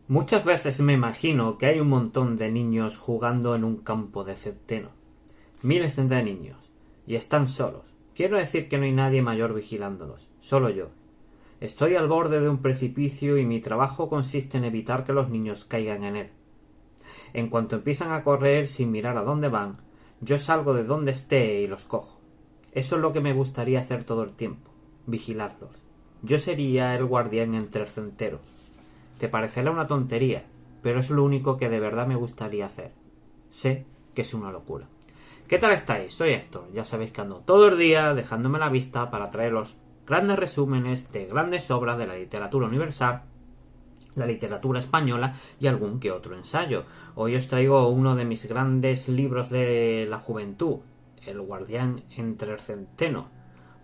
Muchas veces me imagino que hay un montón de niños jugando en un campo de centeno. Miles de niños. Y están solos. Quiero decir que no hay nadie mayor vigilándolos. Solo yo. Estoy al borde de un precipicio y mi trabajo consiste en evitar que los niños caigan en él. En cuanto empiezan a correr sin mirar a dónde van, yo salgo de donde esté y los cojo. Eso es lo que me gustaría hacer todo el tiempo. Vigilarlos. Yo sería el guardián entre el centero. Te parecerá una tontería, pero es lo único que de verdad me gustaría hacer. Sé que es una locura. ¿Qué tal estáis? Soy Héctor. Ya sabéis que ando todo el día dejándome la vista para traeros grandes resúmenes de grandes obras de la literatura universal, la literatura española y algún que otro ensayo. Hoy os traigo uno de mis grandes libros de la juventud, El guardián entre el centeno,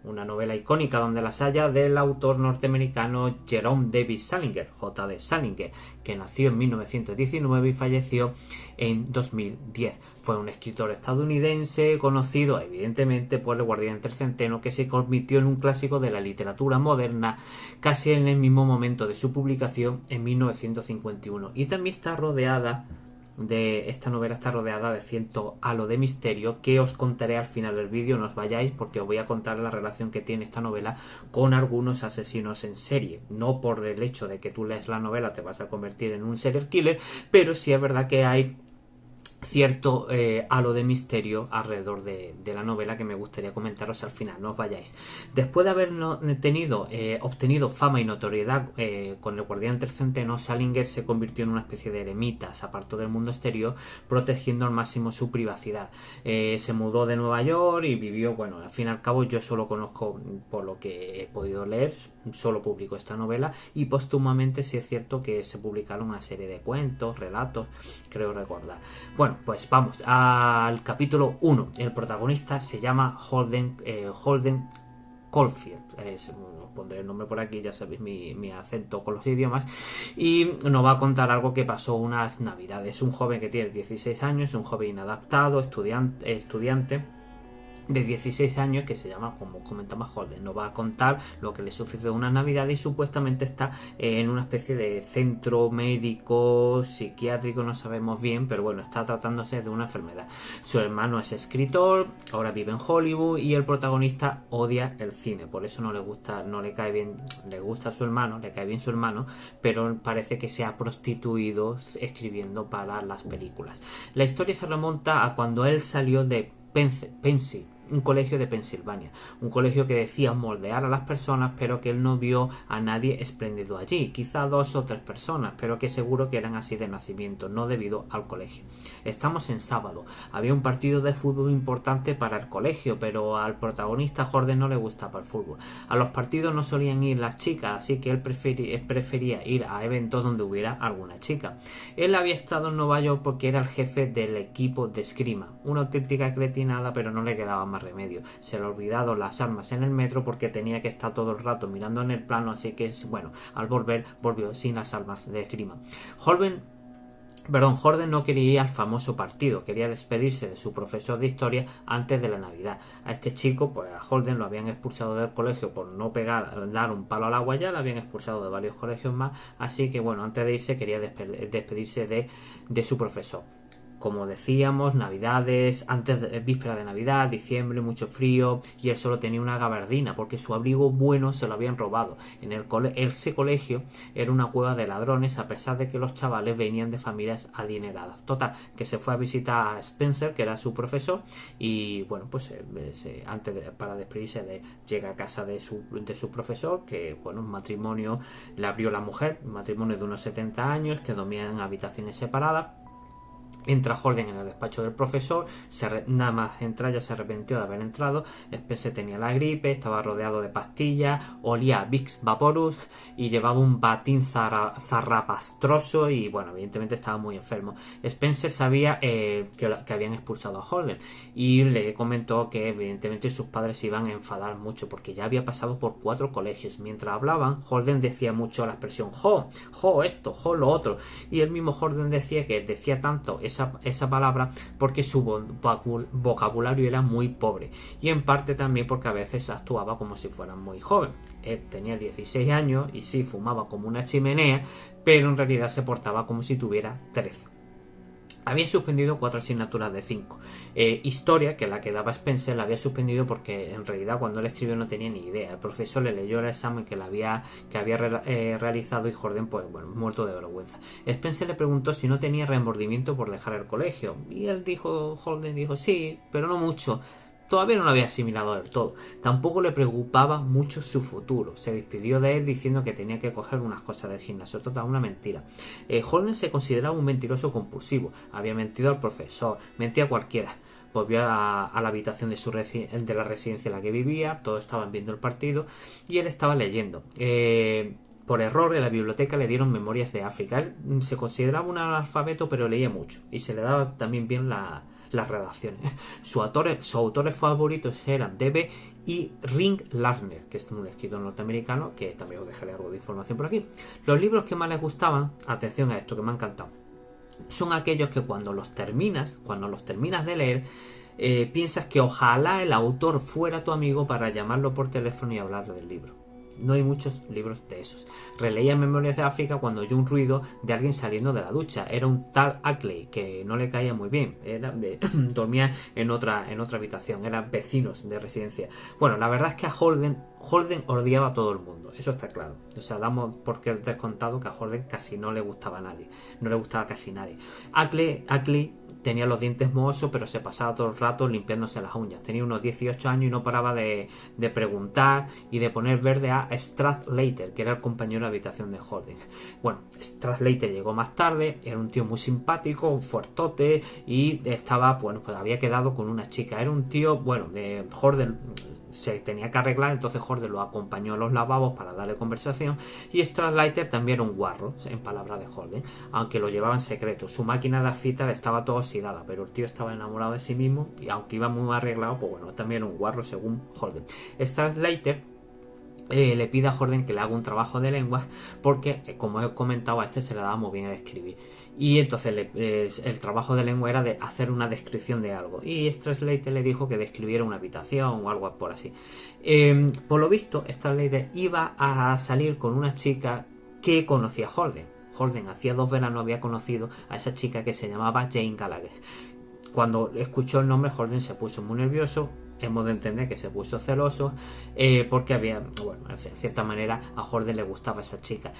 una novela icónica donde las haya del autor norteamericano Jerome David Salinger, J.D. Salinger, que nació en 1919 y falleció en 2010. Fue un escritor estadounidense conocido evidentemente por El guardián entre el centeno, que se convirtió en un clásico de la literatura moderna casi en el mismo momento de su publicación en 1951. Y también está rodeada esta novela está rodeada de cierto halo de misterio que os contaré al final del vídeo. No os vayáis porque os voy a contar la relación que tiene esta novela con algunos asesinos en serie. No por el hecho de que tú lees la novela te vas a convertir en un serial killer, pero sí es verdad que hay cierto halo de misterio alrededor de la novela que me gustaría comentaros al final. No os vayáis. Después de haber obtenido fama y notoriedad con El guardián del centeno, Salinger se convirtió en una especie de eremita, se apartó del mundo exterior, protegiendo al máximo su privacidad. Se mudó de Nueva York y vivió, bueno, al fin y al cabo yo solo conozco, por lo que he podido leer, solo publicó esta novela, y póstumamente sí es cierto que se publicaron una serie de cuentos, relatos, creo recordar. Bueno, pues vamos al capítulo 1. El protagonista se llama Holden Caulfield. Os pondré el nombre por aquí, ya sabéis mi acento con los idiomas. Y nos va a contar algo que pasó unas navidades. Un joven que tiene 16 años, un joven inadaptado, estudiante de 16 años que se llama, como comentamos, Holden. Nos va a contar lo que le sucedió una Navidad y supuestamente está en una especie de centro médico, psiquiátrico, no sabemos bien, pero bueno, está tratándose de una enfermedad. Su hermano es escritor, ahora vive en Hollywood y el protagonista odia el cine, por eso no le gusta, no le cae bien, le gusta a su hermano, le cae bien su hermano, pero parece que se ha prostituido escribiendo para las películas. La historia se remonta a cuando él salió de Pennsy, un colegio de Pensilvania, un colegio que decía moldear a las personas, pero que él no vio a nadie espléndido allí, quizá 2 o 3 personas, pero que seguro que eran así de nacimiento, no debido al colegio. Estamos en sábado, había un partido de fútbol importante para el colegio, pero al protagonista Holden no le gustaba el fútbol. A los partidos no solían ir las chicas, así que él prefería ir a eventos donde hubiera alguna chica. Él había estado en Nueva York porque era el jefe del equipo de esgrima, una auténtica cretinada, pero no le quedaba más remedio. Se le ha olvidado las armas en el metro porque tenía que estar todo el rato mirando en el plano, así que bueno, al volvió sin las armas de esgrima. Holden no quería ir al famoso partido, quería despedirse de su profesor de historia antes de la Navidad. A este chico, pues a Holden lo habían expulsado del colegio por no dar un palo al agua, ya lo habían expulsado de varios colegios más, así que bueno, antes de irse quería despedirse de su profesor. Como decíamos, navidades, víspera de Navidad, diciembre, mucho frío, y él solo tenía una gabardina porque su abrigo bueno se lo habían robado. Ese colegio era una cueva de ladrones, a pesar de que los chavales venían de familias adineradas. Total, que se fue a visitar a Spencer, que era su profesor, y bueno, pues para despedirse llega a casa de su profesor, que bueno, un matrimonio le abrió la mujer, un matrimonio de unos 70 años, que dormían en habitaciones separadas. Entra Holden en el despacho del profesor, nada más entrar ya se arrepintió de haber entrado. Spencer tenía la gripe, estaba rodeado de pastillas, olía a Vicks Vaporus y llevaba un batín zarrapastroso y bueno, evidentemente estaba muy enfermo. Spencer sabía que habían expulsado a Holden y le comentó que evidentemente sus padres se iban a enfadar mucho porque ya había pasado por 4 colegios. Mientras hablaban, Holden decía mucho la expresión jo esto, jo lo otro, y el mismo Holden decía que decía tanto esa palabra porque su vocabulario era muy pobre, y en parte también porque a veces actuaba como si fuera muy joven. Él tenía 16 años y sí, fumaba como una chimenea, pero en realidad se portaba como si tuviera 13. Había suspendido 4 asignaturas de 5. Historia, que la que daba Spencer, la había suspendido porque en realidad cuando él escribió no tenía ni idea. El profesor le leyó el examen que había realizado y Jordan, pues bueno, muerto de vergüenza. Spencer le preguntó si no tenía remordimiento por dejar el colegio. Y Jordan dijo, sí, pero no mucho. Todavía no lo había asimilado del todo. Tampoco le preocupaba mucho su futuro. Se despidió de él diciendo que tenía que coger unas cosas del gimnasio. Total, una mentira. Holden se consideraba un mentiroso compulsivo. Había mentido al profesor, mentía a cualquiera. Volvió a la habitación de la residencia en la que vivía. Todos estaban viendo el partido y él estaba leyendo. Por error, en la biblioteca le dieron Memorias de África. Él se consideraba un analfabeto, pero leía mucho y se le daba también bien las redacciones. Sus autores favoritos eran D.B. y Ring Lardner, que es un escritor norteamericano, que también os dejaré algo de información por aquí. Los libros que más les gustaban, atención a esto que me ha encantado, son aquellos que cuando los terminas de leer, piensas que ojalá el autor fuera tu amigo para llamarlo por teléfono y hablar del libro. No hay muchos libros de esos. Releía Memorias de África cuando oyó un ruido de alguien saliendo de la ducha. Era un tal Ackley que no le caía muy bien. Dormía en otra habitación. Eran vecinos de residencia. Bueno, la verdad es que a Holden odiaba a todo el mundo. Eso está claro. O sea, damos por descontado que a Holden casi no le gustaba a nadie. No le gustaba casi nadie. Ackley tenía los dientes mohosos, pero se pasaba todo el rato limpiándose las uñas. Tenía unos 18 años y no paraba de preguntar y de poner verde a Stradlater, que era el compañero de habitación de Holden. Bueno, Stradlater llegó más tarde, era un tío muy simpático, un fuertote, y estaba, bueno, pues había quedado con una chica. Era un tío, bueno, de Holden se tenía que arreglar, entonces Holden lo acompañó a los lavabos para darle conversación, y Stradlater también era un guarro, en palabras de Holden, aunque lo llevaba en secreto. Su máquina de afeitar estaba toda oxidada, pero el tío estaba enamorado de sí mismo, y aunque iba muy arreglado, pues bueno, también era un guarro según Holden. Stradlater le pide a Holden que le haga un trabajo de lengua porque, como he comentado, a este se le daba muy bien el escribir. Y entonces el trabajo de lengua era de hacer una descripción de algo. Y Stradlater le dijo que describiera una habitación o algo por así. Por lo visto, Stradlater iba a salir con una chica que conocía a Holden. Holden hacía 2 veranos había conocido a esa chica que se llamaba Jane Gallagher. Cuando escuchó el nombre, Holden se puso muy nervioso. Hemos de entender que se puso celoso porque había, bueno, en cierta manera a Holden le gustaba esa chica.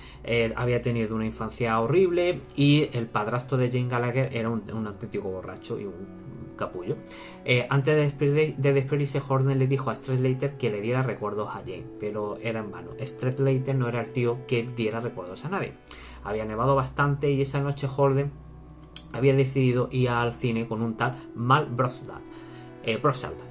Había tenido una infancia horrible y el padrastro de Jane Gallagher era un auténtico borracho y un capullo. Antes de despedirse, Holden le dijo a Stradlater que le diera recuerdos a Jane, pero era en vano. Stradlater no era el tío que diera recuerdos a nadie. Había nevado bastante y esa noche Holden había decidido ir al cine con un tal Mal Brosdal.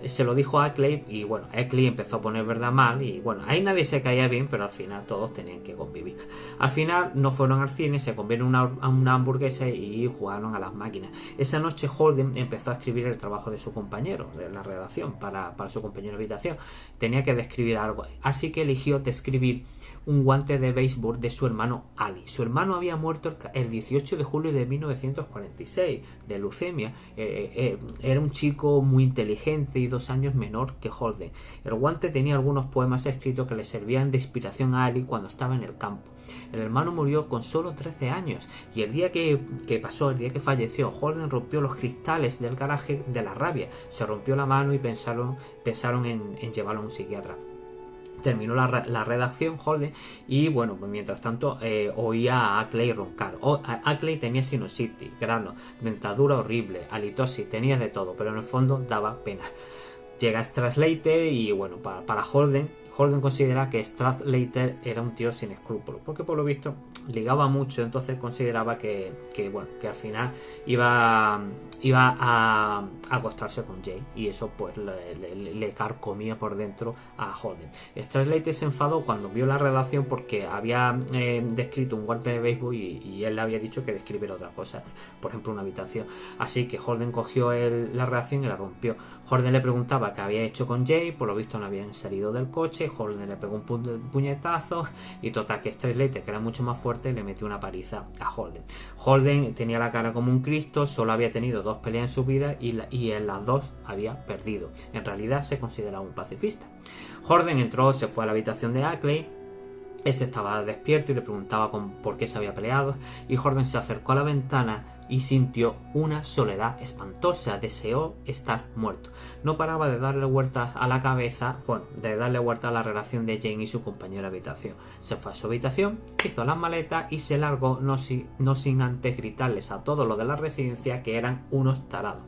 Se lo dijo a Ackley y bueno, Ackley empezó a poner verdad mal y bueno, ahí nadie se caía bien, pero al final todos tenían que convivir. Al final no fueron al cine, se comieron una hamburguesa y jugaron a las máquinas. Esa noche Holden empezó a escribir el trabajo de su compañero de la redacción para su compañero de habitación. Tenía que describir algo, así que eligió describir un guante de béisbol de su hermano Ali. Su hermano había muerto el 18 de julio de 1946 de leucemia. Era un chico muy inteligente y 2 años menor que Holden. El guante tenía algunos poemas escritos que le servían de inspiración a Ali cuando estaba en el campo. El hermano murió con solo 13 años y el día que falleció, Holden rompió los cristales del garaje de la rabia. Se rompió la mano y pensaron en llevarlo a un psiquiatra. Terminó la redacción Holden y bueno, pues mientras tanto oía a Ackley roncar. Ackley tenía sinusitis, grano, dentadura horrible, halitosis, tenía de todo, pero en el fondo daba pena. Llega Stradlater y bueno, para Holden considera que Stradlater era un tío sin escrúpulos, porque por lo visto ligaba mucho, entonces consideraba que al final iba a acostarse con Jane y eso pues le carcomía por dentro a Holden. Stradlater se enfadó cuando vio la redacción porque había descrito un guante de béisbol y él le había dicho que describiera otra cosa, por ejemplo una habitación. Así que Holden cogió la redacción y la rompió. Holden le preguntaba qué había hecho con Jay, por lo visto no habían salido del coche. Holden le pegó un puñetazo y total que Stradlater, que era mucho más fuerte, fuerte y le metió una paliza a Holden. Holden tenía la cara como un Cristo, solo había tenido 2 peleas en su vida y en las 2 había perdido. En realidad se consideraba un pacifista. Holden entró, se fue a la habitación de Ackley. Ese estaba despierto y le preguntaba por qué se había peleado, y Holden se acercó a la ventana y sintió una soledad espantosa. Deseó estar muerto. No paraba de darle vueltas a la cabeza, de darle vueltas a la relación de Jane y su compañero de habitación. Se fue a su habitación, hizo las maletas y se largó, no sin antes gritarles a todos los de la residencia que eran unos tarados.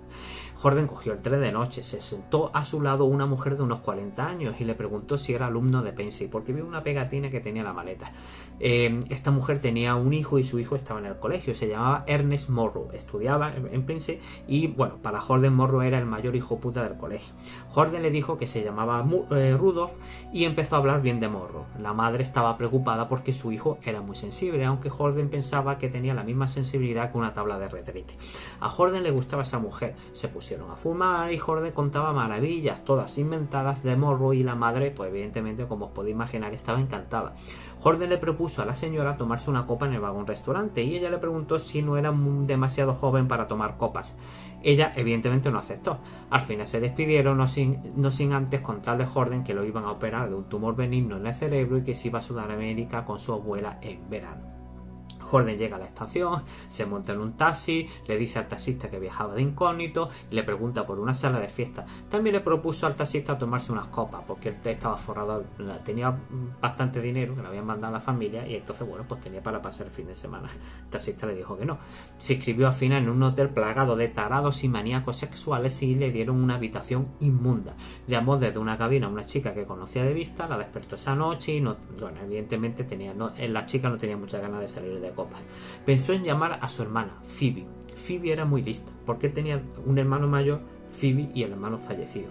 Holden cogió el tren de noche, se sentó a su lado una mujer de unos 40 años y le preguntó si era alumno de Pensy, porque vio una pegatina que tenía en la maleta. Esta mujer tenía un hijo y su hijo estaba en el colegio, se llamaba Ernest Morrow, estudiaba en Pensy y bueno, para Holden Morrow era el mayor hijo puta del colegio. Holden le dijo que se llamaba Rudolph y empezó a hablar bien de Morrow. La madre estaba preocupada porque su hijo era muy sensible, aunque Holden pensaba que tenía la misma sensibilidad que una tabla de retrete. A Holden le gustaba esa mujer, se pusieron a fumar y Holden contaba maravillas, todas inventadas de Morrow, y la madre, pues evidentemente, como os podéis imaginar, estaba encantada. Holden le propuso a la señora tomarse una copa en el vagón restaurante y ella le preguntó si no era demasiado joven para tomar copas. Ella evidentemente no aceptó. Al final se despidieron, no sin antes contarle a Holden que lo iban a operar de un tumor benigno en el cerebro y que se iba a Sudamérica con su abuela en verano. Holden llega a la estación, se monta en un taxi, le dice al taxista que viajaba de incógnito y le pregunta por una sala de fiesta. También le propuso al taxista tomarse unas copas porque él estaba forrado, tenía bastante dinero que le habían mandado a la familia y entonces bueno, pues tenía para pasar el fin de semana. El taxista le dijo que no. Se inscribió al final en un hotel plagado de tarados y maníacos sexuales y le dieron una habitación inmunda. Llamó desde una cabina a una chica que conocía de vista, la despertó esa noche y evidentemente la chica no tenía muchas ganas de salir de copas. Pensó en llamar a su hermana, Phoebe. Phoebe era muy lista, porque tenía un hermano mayor, Phoebe, y el hermano fallecido.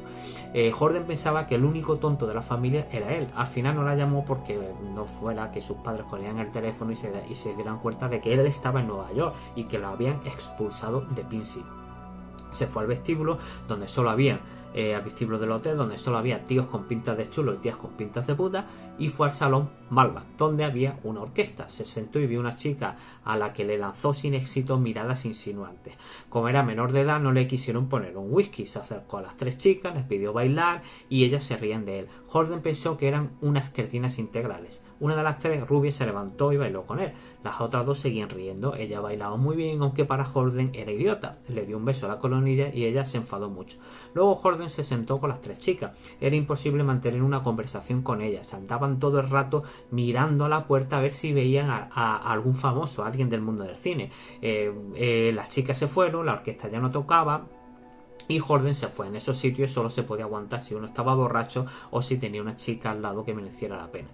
Holden pensaba que el único tonto de la familia era él. Al final no la llamó porque no fuera que sus padres cogían el teléfono y se dieran cuenta de que él estaba en Nueva York y que lo habían expulsado de Pensy. Se fue al vestíbulo donde solo había al vestíbulo del hotel, donde solo había tíos con pintas de chulo y tías con pintas de puta, y fue al salón Malva, donde había una orquesta. Se sentó y vio una chica a la que le lanzó sin éxito miradas insinuantes. Como era menor de edad, no le quisieron poner un whisky. Se acercó a las 3 chicas, les pidió bailar y ellas se rían de él. Holden pensó que eran unas cretinas integrales. Una de las 3 rubias se levantó y bailó con él. Las otras 2 seguían riendo. Ella bailaba muy bien, aunque para Holden era idiota. Le dio un beso a la coronilla y ella se enfadó mucho. Luego Holden se sentó con las 3 chicas. Era imposible mantener una conversación con ellas. Andaban todo el rato mirando a la puerta a ver si veían a algún famoso, a alguien del mundo del cine. Las chicas se fueron, la orquesta ya no tocaba y Holden se fue. En esos sitios solo se podía aguantar si uno estaba borracho o si tenía una chica al lado que mereciera la pena.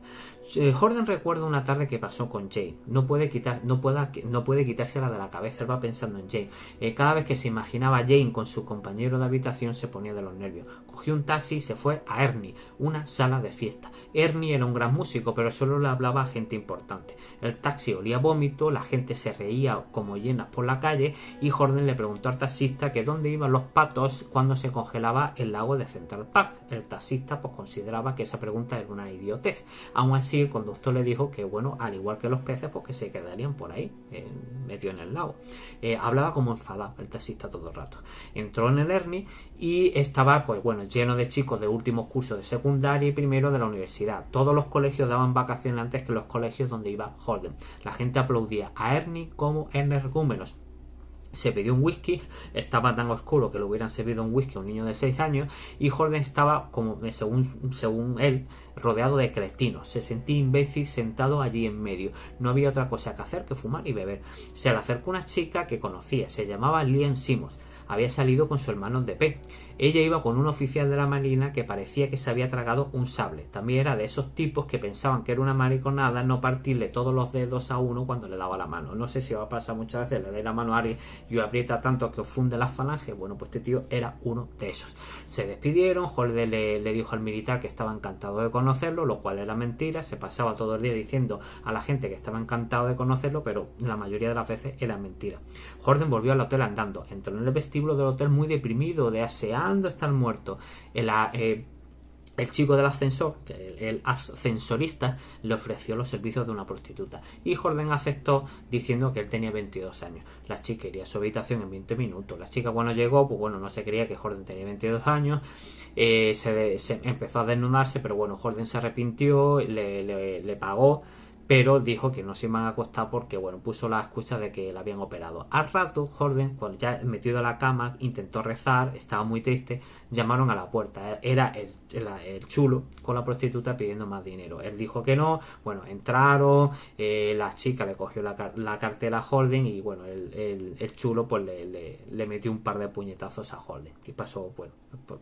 Holden recuerda una tarde que pasó con Jane. No puede quitársela de la cabeza. Él va pensando en Jane. Cada vez que se imaginaba a Jane con su compañero de habitación se ponía de los nervios. Cogió un taxi y se fue a Ernie, una sala de fiesta. Ernie era un gran músico, pero solo le hablaba a gente importante. El taxi olía a vómito, la gente se reía como llenas por la calle y Holden le preguntó al taxista que dónde iban los patos cuando se congelaba el lago de Central Park. El taxista pues consideraba que esa pregunta era una idiotez. Aún así el conductor le dijo que bueno, al igual que los peces, pues que se quedarían por ahí metidos en el lago. Hablaba como enfadado el taxista todo el rato. Entró en el Ernie y estaba pues bueno, lleno de chicos de últimos cursos de secundaria y primero de la universidad. Todos los colegios daban vacaciones antes que los colegios donde iba Holden. La gente aplaudía a Ernie como energúmenos. Se pidió un whisky, estaba tan oscuro que le hubieran servido un whisky a un niño de 6 años y Holden estaba, como según él, rodeado de cretinos. Se sentía imbécil sentado allí en medio. No había otra cosa que hacer que fumar y beber. Se le acercó una chica que conocía, se llamaba Liam Simmons. Había salido con su hermano de P. Ella iba con un oficial de la marina que parecía que se había tragado un sable. También era de esos tipos que pensaban que era una mariconada no partirle todos los dedos a uno cuando le daba la mano. No sé si os va a pasar muchas veces, le dais la mano a alguien y os aprieta tanto que os funde las falanges. Bueno, pues este tío era uno de esos. Se despidieron, Holden le dijo al militar que estaba encantado de conocerlo, lo cual era mentira. Se pasaba todo el día diciendo a la gente que estaba encantado de conocerlo, pero la mayoría de las veces era mentira. Holden volvió al hotel andando. Entró en el vestíbulo del hotel muy deprimido, deseando estar muerto. El chico del ascensor, que el ascensorista, le ofreció los servicios de una prostituta y Holden aceptó diciendo que él tenía 22 años. La chica iría a su habitación en 20 minutos. La chica cuando llegó, pues bueno, no se creía que Holden tenía 22 años, se empezó a desnudarse, pero bueno, Holden se arrepintió, le pagó, pero dijo que no se iban a acostar porque, bueno, puso la excusa de que la habían operado. Al rato, Holden, cuando ya metido en la cama, intentó rezar, estaba muy triste, llamaron a la puerta. Era el chulo con la prostituta pidiendo más dinero. Él dijo que no, bueno, entraron, la chica le cogió la cartera a Holden y, bueno, el chulo pues le metió un par de puñetazos a Holden. Y pasó, bueno,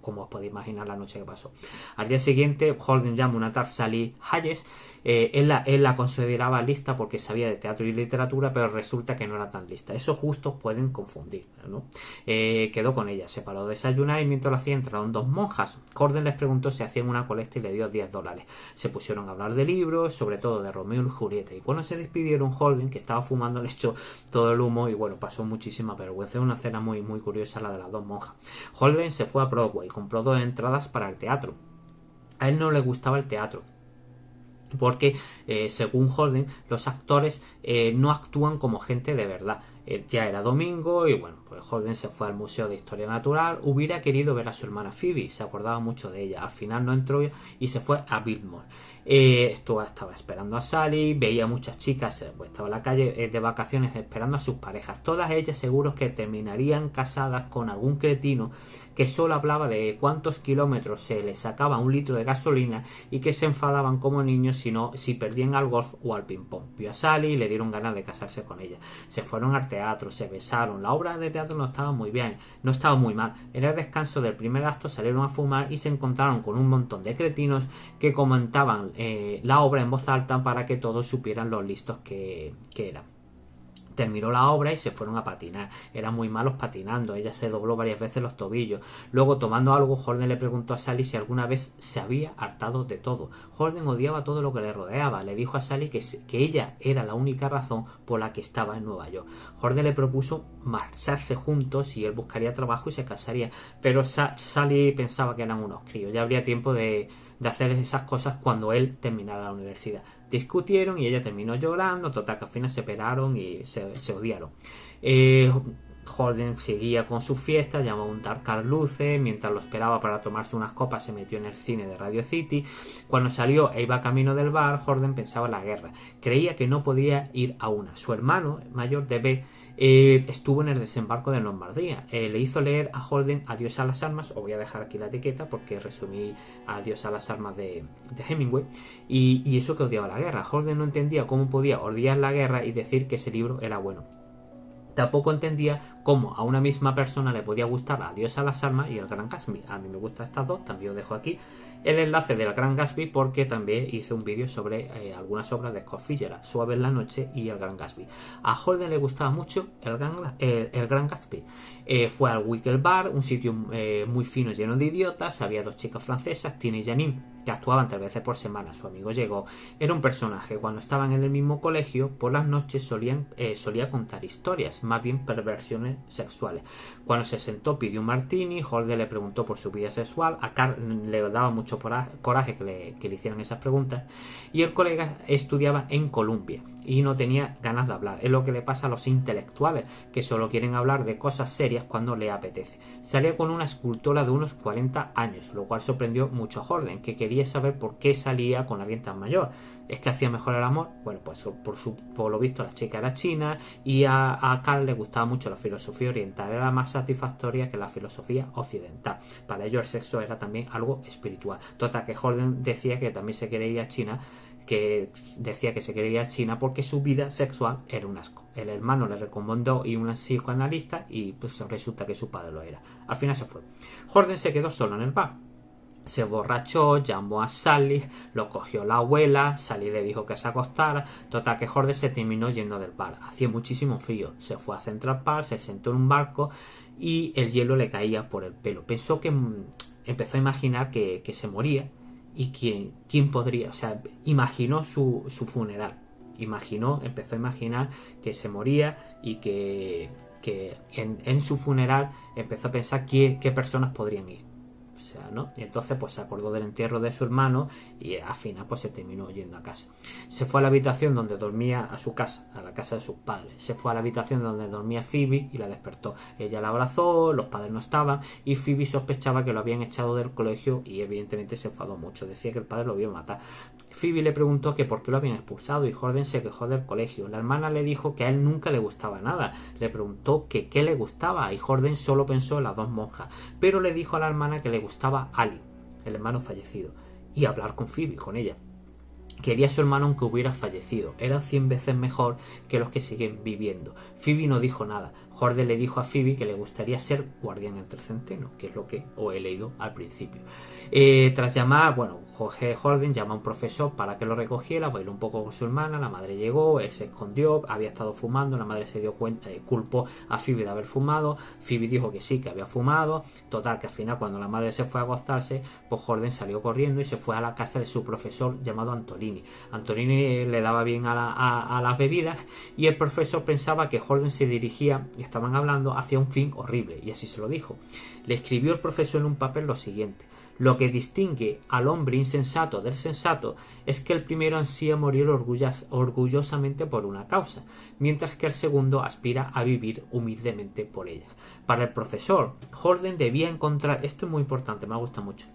como os podéis imaginar la noche que pasó. Al día siguiente, Holden llama a una tal Sally Hayes. Él la consideraba lista porque sabía de teatro y literatura, pero resulta que no era tan lista. Esos justos pueden confundir, ¿no? Quedó con ella, se paró a desayunar y mientras lo hacía entraron dos monjas. Holden les preguntó si hacían una colecta y le dio $10. Se pusieron a hablar de libros, sobre todo de Romeo y Julieta. Y cuando se despidieron, Holden, que estaba fumando, le echó todo el humo y bueno, pasó muchísima vergüenza. Una cena muy, muy curiosa la de las dos monjas. Holden se fue a Broadway, compró 2 entradas para el teatro. A él no le gustaba el teatro porque según Holden los actores no actúan como gente de verdad. Ya era domingo y bueno, pues Holden se fue al Museo de Historia Natural. Hubiera querido ver a su hermana Phoebe, se acordaba mucho de ella. Al final no entró y se fue a Biltmore. Estaba esperando a Sally, veía muchas chicas, pues estaba en la calle de vacaciones esperando a sus parejas. Todas ellas seguros que terminarían casadas con algún cretino que solo hablaba de cuántos kilómetros se les sacaba un litro de gasolina y que se enfadaban como niños si perdían al golf o al ping pong. Vio a Sally y le dieron ganas de casarse con ella. Se fueron al teatro, se besaron. La obra de teatro no estaba muy bien, no estaba muy mal. En el descanso del primer acto salieron a fumar y se encontraron con un montón de cretinos que comentaban la obra en voz alta para que todos supieran lo listos que eran. Terminó la obra y se fueron a patinar. Eran muy malos patinando. Ella se dobló varias veces los tobillos. Luego, tomando algo, Holden le preguntó a Sally si alguna vez se había hartado de todo. Holden odiaba todo lo que le rodeaba. Le dijo a Sally que ella era la única razón por la que estaba en Nueva York. Holden le propuso marcharse juntos y él buscaría trabajo y se casaría. Pero Sally pensaba que eran unos críos. Ya habría tiempo de hacer esas cosas cuando él terminara la universidad. Discutieron y ella terminó llorando. Total que al final se separaron y se odiaron. Holden seguía con sus fiestas, llamó a untar luces. Mientras lo esperaba para tomarse unas copas, se metió en el cine de Radio City. Cuando salió e iba camino del bar, Holden pensaba en la guerra. Creía que no podía ir a una. Su hermano mayor, D.B., estuvo en el desembarco de Normandía. Le hizo leer a Holden Adiós a las armas. Os voy a dejar aquí la etiqueta porque resumí Adiós a las armas de Hemingway. Y eso que odiaba la guerra. Holden no entendía cómo podía odiar la guerra y decir que ese libro era bueno. Tampoco entendía cómo a una misma persona le podía gustar Adiós a las armas y El Gran Gatsby. A mí me gustan estas dos, también os dejo aquí el enlace del Gran Gatsby porque también hice un vídeo sobre algunas obras de Scott Fitzgerald, Suave en la noche y El Gran Gatsby. A Holden le gustaba mucho el Gran Gatsby. Fue al Wicked Bar, un sitio muy fino lleno de idiotas. Había 2 chicas francesas, Tina y Janine, que actuaban 3 veces por semana. Su amigo llegó, era un personaje. Cuando estaban en el mismo colegio, por las noches solía contar historias, más bien perversiones sexuales. Cuando se sentó pidió un martini. Holden le preguntó por su vida sexual. A Carl le daba mucho coraje que le hicieran esas preguntas. Y el colega estudiaba en Columbia y no tenía ganas de hablar. Es lo que le pasa a los intelectuales, que solo quieren hablar de cosas serias cuando le apetece. Salía con una escultora de unos 40 años, lo cual sorprendió mucho a Holden, que quería saber por qué salía con alguien tan mayor. ¿Es que hacía mejor el amor? Bueno, pues por lo visto la chica era china y a Carl le gustaba mucho la filosofía oriental. Era más satisfactoria que la filosofía occidental. Para ello el sexo era también algo espiritual. Total que Holden decía que también se quería ir a China, porque su vida sexual era un asco. El hermano le recomendó ir a un psicoanalista y pues resulta que su padre lo era. Al final se fue. Holden se quedó solo en el bar. Se borrachó, llamó a Sally, lo cogió la abuela, Sally le dijo que se acostara. Total que Holden se terminó yendo del bar. Hacía muchísimo frío. Se fue a Central Park, se sentó en un barco y el hielo le caía por el pelo. Pensó que empezó a imaginar que se moría. ¿Y quién podría? O sea, imaginó su funeral. Empezó a imaginar que se moría y que en su funeral empezó a pensar qué personas podrían ir. O sea, ¿no? Y entonces pues se acordó del entierro de su hermano y al final pues se terminó yendo a casa. Se fue a la habitación donde dormía, a su casa, a la casa de sus padres. Se fue a la habitación donde dormía Phoebe y la despertó. Ella la abrazó, los padres no estaban y Phoebe sospechaba que lo habían echado del colegio y evidentemente se enfadó mucho. Decía que el padre lo iba a matar. Phoebe le preguntó que por qué lo habían expulsado y Jordan se quejó del colegio. La hermana le dijo que a él nunca le gustaba nada. Le preguntó que qué le gustaba y Jordan solo pensó en las dos monjas, pero le dijo a la hermana que le gustaba Ali, el hermano fallecido, y hablar con Phoebe, con ella. Quería a su hermano aunque hubiera fallecido. Era 100 veces mejor que los que siguen viviendo. Phoebe no dijo nada. Jordan le dijo a Phoebe que le gustaría ser guardián entre centeno, que es lo que os he leído al principio. Tras llamar, bueno, Jordan llama a un profesor para que lo recogiera, bailó un poco con su hermana, la madre llegó, él se escondió, había estado fumando, la madre se dio cuenta, culpó a Phoebe de haber fumado, Phoebe dijo que sí, que había fumado, total, que al final cuando la madre se fue a acostarse, pues Jordan salió corriendo y se fue a la casa de su profesor llamado Antolini. Antolini le daba bien a las bebidas y el profesor pensaba que Jordan se dirigía, y estaban hablando, hacia un fin horrible, y así se lo dijo. Le escribió el profesor en un papel lo siguiente: lo que distingue al hombre insensato del sensato es que el primero ansía morir orgullosamente por una causa, mientras que el segundo aspira a vivir humildemente por ella. Para el profesor, Jordan debía encontrar, esto es muy importante, me gusta mucho,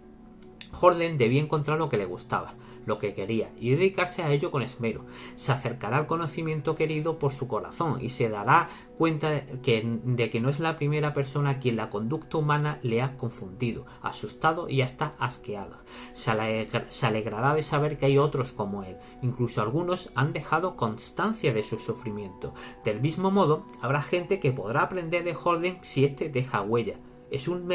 Jordan debía encontrar lo que le gustaba, lo que quería, y dedicarse a ello con esmero. Se acercará al conocimiento querido por su corazón y se dará cuenta de que no es la primera persona a quien la conducta humana le ha confundido, asustado y hasta asqueado. Se alegrará de saber que hay otros como él, incluso algunos han dejado constancia de su sufrimiento. Del mismo modo, habrá gente que podrá aprender de Jordan si éste deja huella. Es un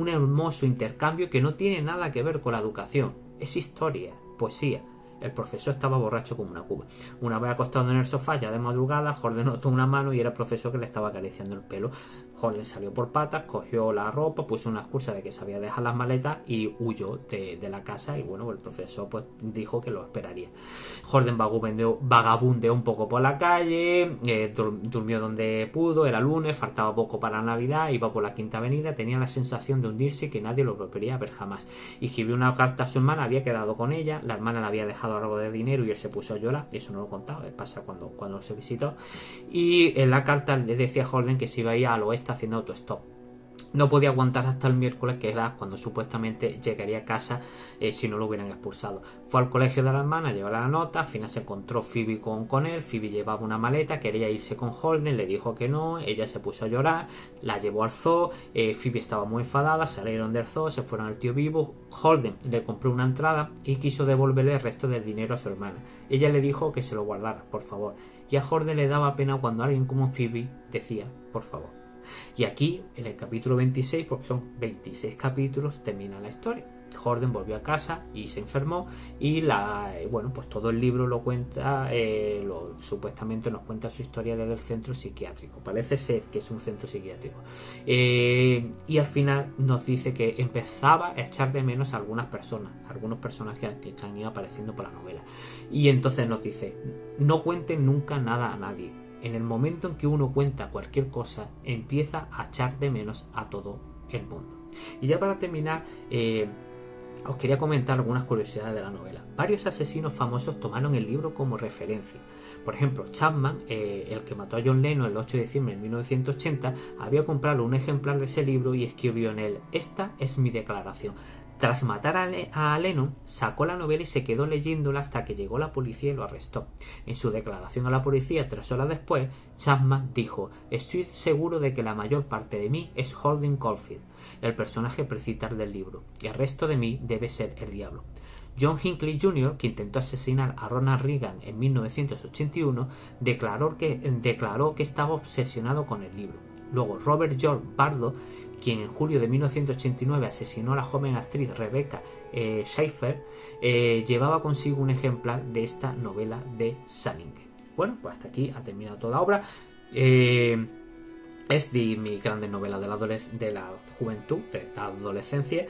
hermoso intercambio que no tiene nada que ver con la educación. Es historia, poesía. El profesor estaba borracho como una cuba. Una vez acostado en el sofá, ya de madrugada, Jordan notó una mano y era el profesor que le estaba acariciando el pelo. Jordan salió por patas, cogió la ropa, puso una excusa de que sabía dejar las maletas y huyó de la casa. Y bueno, el profesor pues dijo que lo esperaría. Jordan vagabundeó un poco por la calle, durmió donde pudo, era lunes, faltaba poco para Navidad, iba por la Quinta Avenida, tenía la sensación de hundirse y que nadie lo volvería a ver jamás. Escribió una carta a su hermana, había quedado con ella, la hermana le había dejado algo de dinero y él se puso a llorar, eso no lo contaba, pasa cuando se visitó, y en la carta le decía a Jordan que se iba a ir al oeste haciendo autostop. No podía aguantar hasta el miércoles, que era cuando supuestamente llegaría a casa si no lo hubieran expulsado. Fue al colegio de la hermana, llevó la nota, al final se encontró Phoebe con él. Phoebe llevaba una maleta, quería irse con Jordan, le dijo que no, ella se puso a llorar, la llevó al zoo, Phoebe estaba muy enfadada, salieron del zoo, se fueron al tío vivo. Jordan le compró una entrada y quiso devolverle el resto del dinero a su hermana. Ella le dijo que se lo guardara, por favor, y a Jordan le daba pena cuando alguien como Phoebe decía, por favor. Y aquí, en el capítulo 26, porque son 26 capítulos, termina la historia. Jordan volvió a casa y se enfermó y bueno, pues todo el libro lo cuenta, supuestamente nos cuenta su historia desde el centro psiquiátrico. Parece ser que es un centro psiquiátrico. Y al final nos dice que empezaba a echar de menos a algunos personajes que han ido apareciendo por la novela. Y entonces nos dice, no cuenten nunca nada a nadie. En el momento en que uno cuenta cualquier cosa, empieza a echar de menos a todo el mundo. Y ya para terminar, os quería comentar algunas curiosidades de la novela. Varios asesinos famosos tomaron el libro como referencia. Por ejemplo, Chapman, el que mató a John Lennon el 8 de diciembre de 1980, había comprado un ejemplar de ese libro y escribió en él: esta es mi declaración. Tras matar a Lennon, sacó la novela y se quedó leyéndola hasta que llegó la policía y lo arrestó. En su declaración a la policía 3 horas después, Chapman dijo: estoy seguro de que la mayor parte de mí es Holden Caulfield, el personaje principal del libro, y el resto de mí debe ser el diablo. John Hinckley Jr., que intentó asesinar a Ronald Reagan en 1981, declaró que estaba obsesionado con el libro. Luego, Robert George Bardo, quien en julio de 1989 asesinó a la joven actriz Rebecca Schaeffer, llevaba consigo un ejemplar de esta novela de Salinger. Bueno, pues hasta aquí ha terminado toda la obra. Es de mis grandes novelas de la juventud, de la adolescencia.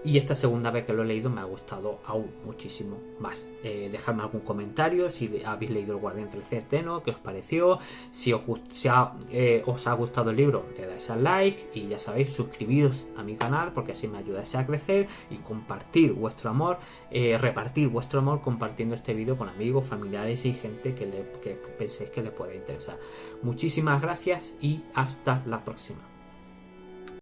Y esta segunda vez que lo he leído me ha gustado aún muchísimo más. Dejadme algún comentario si habéis leído El Guardián del Centeno, qué os pareció. Si os ha gustado el libro, le dais al like. Y ya sabéis, suscribiros a mi canal porque así me ayudáis a crecer. Y compartir vuestro amor, repartir vuestro amor compartiendo este vídeo con amigos, familiares y gente que penséis que le pueda interesar. Muchísimas gracias y hasta la próxima.